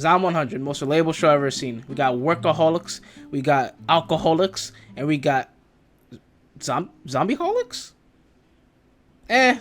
Zom 100, most relatable show I've ever seen. We got workaholics, we got alcoholics, and we got zombieholics?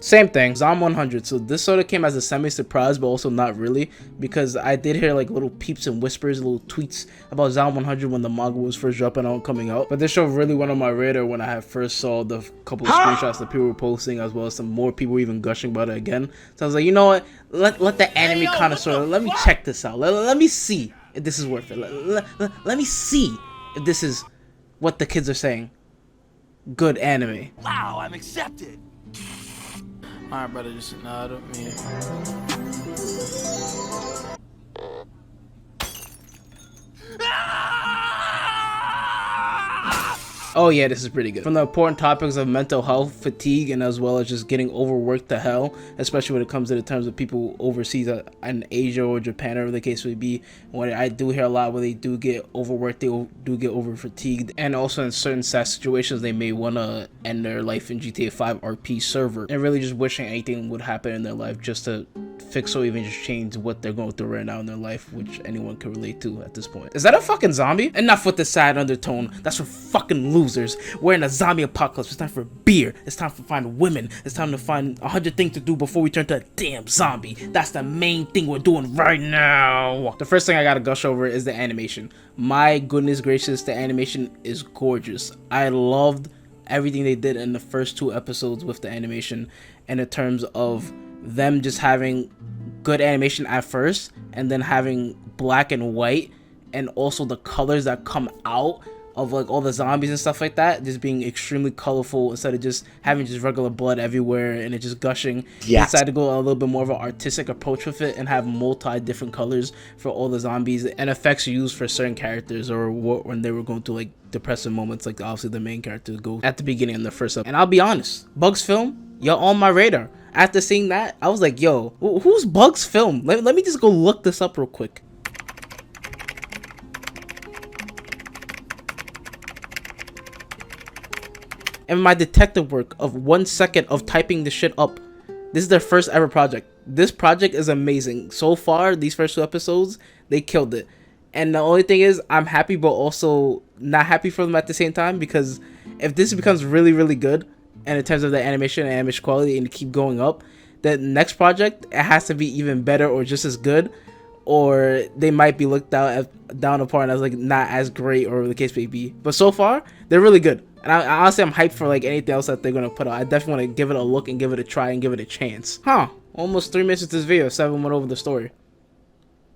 Same thing. Zom 100. So this sort of came as a semi-surprise, but also not really, because I did hear like little peeps and whispers, little tweets about Zom 100 when the manga was first dropping out, coming out. But this show really went on my radar when I had first saw the couple of screenshots that people were posting, as well as some more people even gushing about it again. So I was like, you know what? Let the anime connoisseur, let me check this out. Let me see if this is worth it. Let me see if this is what the kids are saying. Good anime. Wow, I'm accepted. Alright, brother, just nod at me. Oh yeah, this is pretty good. From the important topics of mental health, fatigue, and as well as just getting overworked to hell, especially when it comes to the terms of people overseas in Asia or Japan, or the case may be. When I do hear a lot where they do get overworked, they do get over fatigued, and also in certain sad situations they may want to end their life in GTA 5 RP server, and really just wishing anything would happen in their life just to fix or even just change what they're going through right now in their life, which anyone can relate to at this point. Is that a fucking zombie? Enough with the sad undertone. That's for fucking losers. We're in a zombie apocalypse. It's time for beer. It's time to find women. It's time to find 100 things to do before we turn to a damn zombie. That's the main thing we're doing right now. The first thing I gotta gush over is the animation. My goodness gracious, the animation is gorgeous. I loved everything they did in the first 2 episodes with the animation, and in terms of them just having good animation at first and then having black and white, and also the colors that come out of like all the zombies and stuff like that just being extremely colorful instead of just having just regular blood everywhere and it just gushing. Yes. They decided to go a little bit more of an artistic approach with it and have multi different colors for all the zombies and effects used for certain characters, or when they were going through like depressive moments, like obviously the main characters go at the beginning in the first episode. And I'll be honest, Bugs Film, you're on my radar. After seeing that, I was like, yo, who's Bugs Film? Let me just go look this up real quick. And my detective work of 1 second of typing this shit up, this is their first ever project. This project is amazing. So far, these first 2 episodes, they killed it. And the only thing is, I'm happy but also not happy for them at the same time, because if this becomes really, really good, and in terms of the animation and animation quality and keep going up, the next project, it has to be even better or just as good, or they might be looked down upon as like not as great, or the case may be. But so far, they're really good. And I honestly, I'm hyped for like anything else that they're gonna put out. I definitely want to give it a look and give it a try and give it a chance. Almost 3 minutes into this video, 7 went over the story.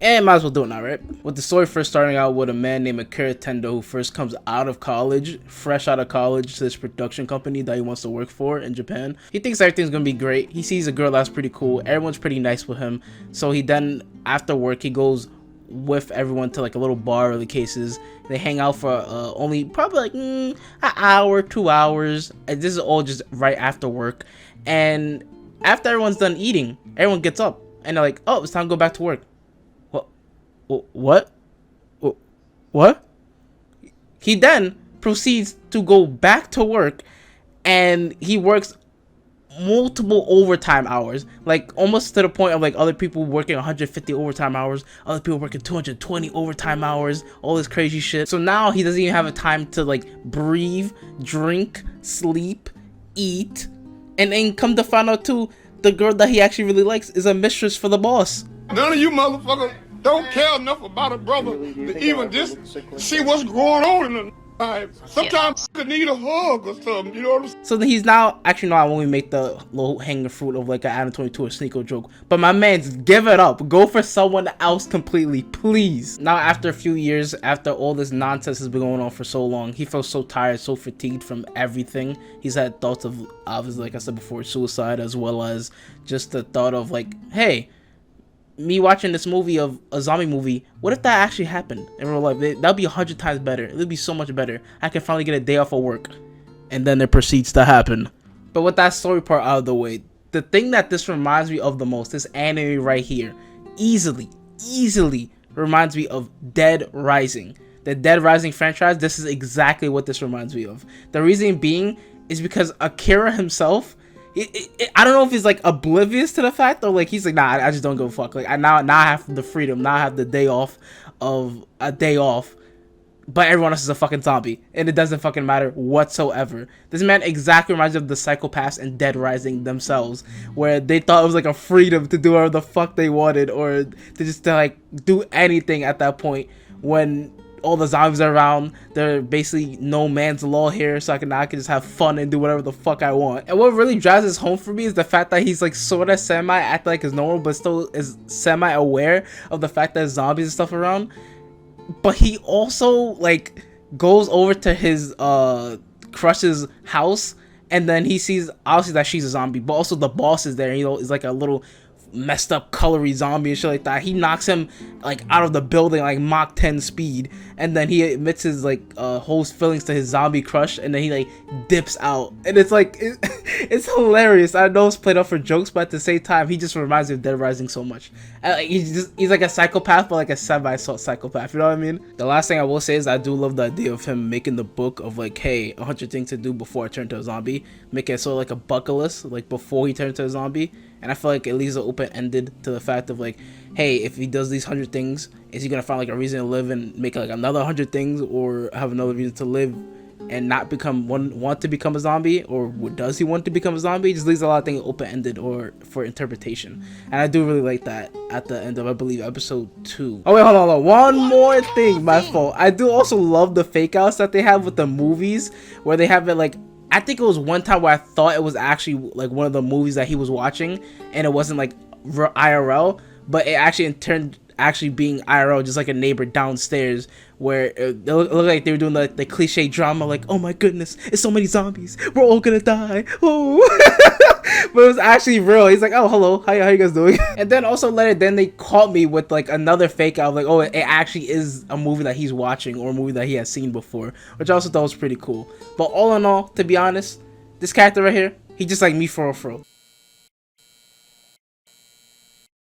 And might as well do it now, right? With the story first starting out with a man named Akira Tendo, who first comes out of college, fresh out of college, to this production company that he wants to work for in Japan. He thinks everything's gonna be great. He sees a girl that's pretty cool. Everyone's pretty nice with him. So he then, after work, he goes with everyone to like a little bar, or the cases. They hang out for only probably like an hour, 2 hours. And this is all just right after work. And after everyone's done eating, everyone gets up and they're like, oh, it's time to go back to work. What? He then proceeds to go back to work, and he works multiple overtime hours, like almost to the point of like other people working 150 overtime hours, other people working 220 overtime hours, all this crazy shit. So now he doesn't even have a time to like breathe, drink, sleep, eat, and then come to find out too, the girl that he actually really likes is a mistress for the boss. None of you motherfuckers don't care enough about a brother to even just see what's going on in the life. Sometimes you could need a hug or something, you know what I'm saying? So then he's now, actually no, I won't even make the low hanging fruit of like an Adam 22 or Sneeko joke, but my man's give it up, go for someone else completely, please. Now after a few years, after all this nonsense has been going on for so long, he feels so tired, so fatigued from everything. He's had thoughts of, obviously like I said before, suicide, as well as just the thought of like, hey, me watching this movie of a zombie movie, what if that actually happened in real life? That'd be 100 times better. It would be so much better. I can finally get a day off of work. And then it proceeds to happen. But with that story part out of the way, the thing that this reminds me of the most, this anime right here, easily reminds me of Dead Rising. The Dead Rising franchise, this is exactly what this reminds me of. The reason being is because Akira himself I don't know if he's like oblivious to the fact, or like he's like, nah, I just don't give a fuck. Like now I have the freedom, now I have the day off of a day off, but everyone else is a fucking zombie, and it doesn't fucking matter whatsoever. This man exactly reminds me of the Psychopaths and Dead Rising themselves, where they thought it was like a freedom to do whatever the fuck they wanted, or to like do anything at that point when all the zombies are around. They're basically no man's law here, so I can just have fun and do whatever the fuck I want. And what really drives this home for me is the fact that he's like sort of semi acting like it's normal, but still is semi aware of the fact that there's zombies and stuff around. But he also like goes over to his crush's house, and then he sees obviously that she's a zombie, but also the boss is there. You know, is like a little messed up colory zombie and shit like that. He knocks him like out of the building like Mach 10 speed, and then he admits his like whole feelings to his zombie crush, and then he like dips out, and it's like it's hilarious. I know it's played up for jokes, but at the same time he just reminds me of Dead Rising so much. He's like a psychopath, but like a semi-psychopath, you know what I mean? The last thing I will say is I do love the idea of him making the book of like, hey, 100 things to do before I turn to a zombie, make it sort of like a bucket list, like before he turns to a zombie. And I feel like it leaves it open-ended to the fact of like, hey, if he does these 100 things, is he gonna find like a reason to live and make like another 100 things, or have another reason to live and not want to become a zombie, or does he want to become a zombie? It just leaves a lot of things open-ended or for interpretation. And I do really like that at the end of, I believe, episode 2. Oh wait, hold on. One more thing, my fault. I do also love the fake outs that they have with the movies, where they have it like, I think it was one time where I thought it was actually like one of the movies that he was watching, and it wasn't like IRL, but it actually turned actually being IRL, just like a neighbor downstairs, where it looked like they were doing the cliche drama, like, oh my goodness, it's so many zombies, we're all gonna die. Oh. But it was actually real. He's like, oh, hello, how you guys doing? And then also later, then they caught me with like another fake out, like, oh, it actually is a movie that he's watching, or a movie that he has seen before, which I also thought was pretty cool. But all in all, to be honest, this character right here, he just like me for real.